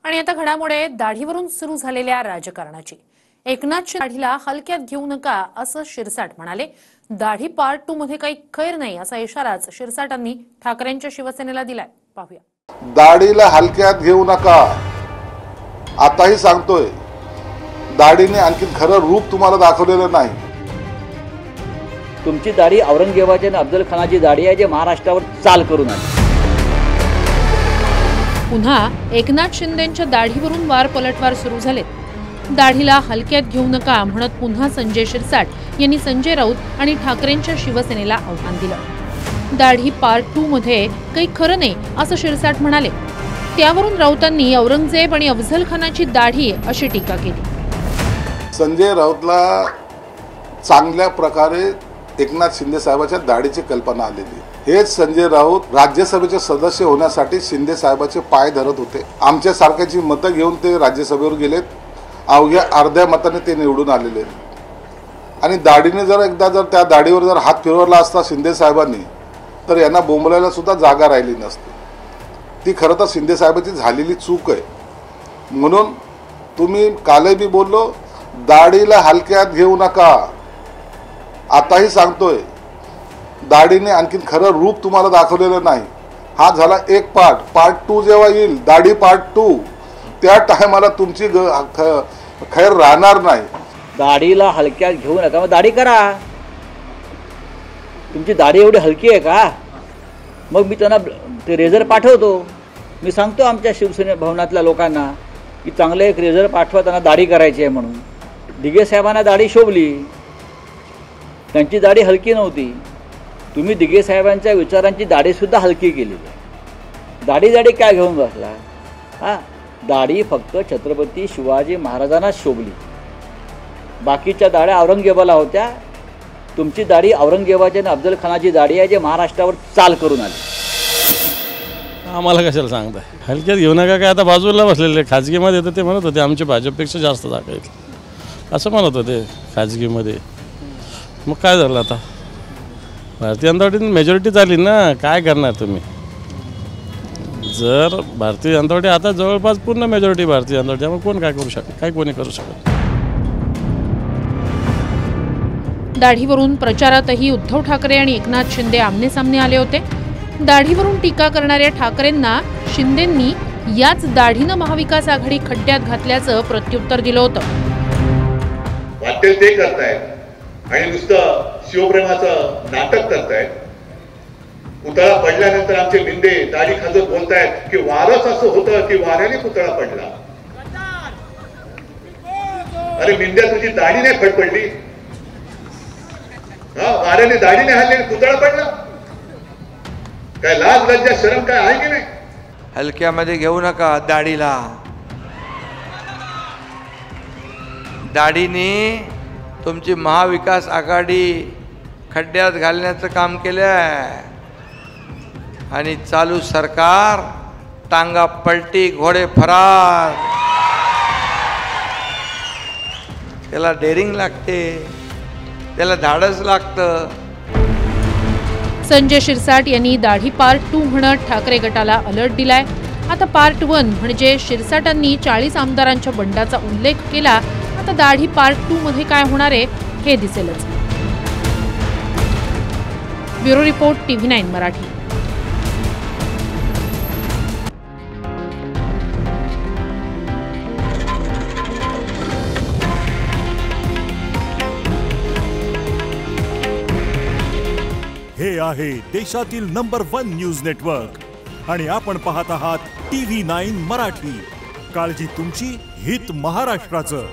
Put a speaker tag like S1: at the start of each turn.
S1: आणि आता घडामोडी दाढीवरून सुरू झालेल्या राजकारणाची। एकनाथ दाढीला हलक्यात घेऊ नका असं शिरसाट म्हणाले। दाढी पार्ट 2 मध्ये काही खैर नाही असा इशाराच शिरसाटांनी ठाकरेंच्या शिवसेनेला दिलाय। पाहूया।
S2: दाढीला हलक्यात घेऊ नका, आताही सांगतोय, दाढीने आणखी खरं रूप तुम्हाला दाखवलेलं नाही।
S3: तुमची दाढी औरंगजेबाची आणि अफजल खानाची दाढी आहे, जे महाराष्ट्रावर चाल करून आली।
S1: पुन्हा एकनाथ शिंदेंच्या दाढीवरून वार पलटवार सुरू झालेत। दाढीला हलक्यात घेऊ नका म्हणत पुन्हा संजय शिरसाट यांनी संजय राऊत आणि ठाकरेंच्या शिवसेनेला आव्हान दिलं। दाढी पार्ट 2 मध्ये काही खरं नाही असं शिरसाट म्हणाले। त्यावरून राऊतांनी औरंगजेब आणि अफजल खानाची दाढी अशी टीका केली।
S2: संजय राऊतला चांगल्या प्रकारे एकनाथ शिंदे साहेबांच्या दाढीची कल्पना आलेली। हेच संजय राऊत राज्यसभेचे सदस्य होण्यासाठी शिंदे साहेबांचे पाय धरत होते। आमच्या सारख्याची मतं घेऊन ते राज्यसभेवर गेलेत, अवघ्या अर्ध्या मताने ते निवडून आलेले। आणि दाढीने जर एकदा जर त्या दाढीवर जर हात फिरवला असता शिंदे साहेबांनी, तर यांना बोंबलायला सुद्धा जागा राहिली नसती। ती खरं तर शिंदे साहेबांची झालेली चूक आहे। म्हणून तुम्ही कालही बी बोललो, दाढीला हलक्यात घेऊ नका, आताही सांगतोय, दाढीने आणखी खरं रूप तुम्हाला दाखवलेलं नाही। हा झाला एक पार्ट 2 जेव्हा येईल, दाढी पार्ट 2, त्या टायमाला तुमची खैर राहणार नाही।
S3: दाढीला हलक्यात घेऊ नका, मग दाढी करा। तुमची दाढी एवढी हलकी आहे का? मग मी त्यांना ते रेझर पाठवतो। मी सांगतो आमच्या शिवसेना भवनातल्या लोकांना की चांगलं एक रेझर पाठवा, त्यांना दाढी करायची आहे म्हणून। दिघे साहेबांना दाढी शोभली, त्यांची दाढी हलकी नव्हती। तुम्ही दिघे साहेबांच्या विचारांची दाढीसुद्धा हलकी केली आहे। दाढी काय घेऊन बसला? हां, दाढी फक्त छत्रपती शिवाजी महाराजांनाच शोभली, बाकीच्या दाढ्या औरंगजेबाला होत्या। तुमची दाढी औरंगजेबाची आणि अफजल खानाची दाढी आहे, जे महाराष्ट्रावर चाल करून आली।
S4: आम्हाला कशाला सांगताय हलक्यात घेऊ नका? काय आता बाजूला बसलेले खाजगीमध्ये तर ते म्हणत होते आमच्या भाजपपेक्षा जास्त जागा आहेत असं म्हणत होते खाजगीमध्ये। मग काय झालं आता? भारतीय जनता पार्टीने मेजॉरिटी झाली ना, काय करणार तुम्ही? जर भारतीय जनता पार्टी आता जवळपास पूर्ण मेजॉरिटी भारतीय जनता पार्टी, त्यामुळे कोण काय करू शकत? काय कोणी करू शकत?
S1: दाढीवरून प्रचारातही उद्धव ठाकरे आणि एकनाथ शिंदे आमनेसामने आले होते। दाढीवरून टीका करणाऱ्या ठाकरेंना शिंदेंनी याच दाढीनं महाविकास आघाडी खड्ड्यात घातल्याचं प्रत्युत्तर दिलं होतं।
S5: वाटेल ते करतायत आणि नुसतं शिवप्रेमाचं नाटक करतायत। पुतळा पडल्यानंतर आमचे मिंदे दाढी खाजत बोलतायत की वारच असं होतं की वाऱ्याने पुतळा पडला। अरे मिंद्या, तुझी दाढी नाही फडफडली, वाऱ्याने दाढी नाही हल्ली, पुतळा पडला। काय लाज लज्जा शरम काय आहे की नाही?
S6: हलक्यामध्ये घेऊ नका दाढीला। दाढीने तुमची महाविकास आघाडी खड्ड्यात घालण्याचं काम केलं आहे आणि चालू सरकार टांगा पलटी घोडे फरार। त्याला डेअरिंग लागते, त्याला धाडस लागतं।
S1: संजय शिरसाट यांनी दाढी पार्ट 2 म्हणत ठाकरे गटाला अलर्ट दिलाय। आता पार्ट 1 म्हणजे शिरसाटांनी 40 आमदारांच्या बंडाचा उल्लेख केला। आता दाढी पार्ट 2 मध्ये काय होणार आहे हे दिसेलच। Bureau report TV9 Marathi.
S7: हे आहे देशातील नंबर 1 न्यूज नेटवर्क आणि आपण पाहत आहात TV9 मराठी। काळजी तुमची, हित महाराष्ट्राचं।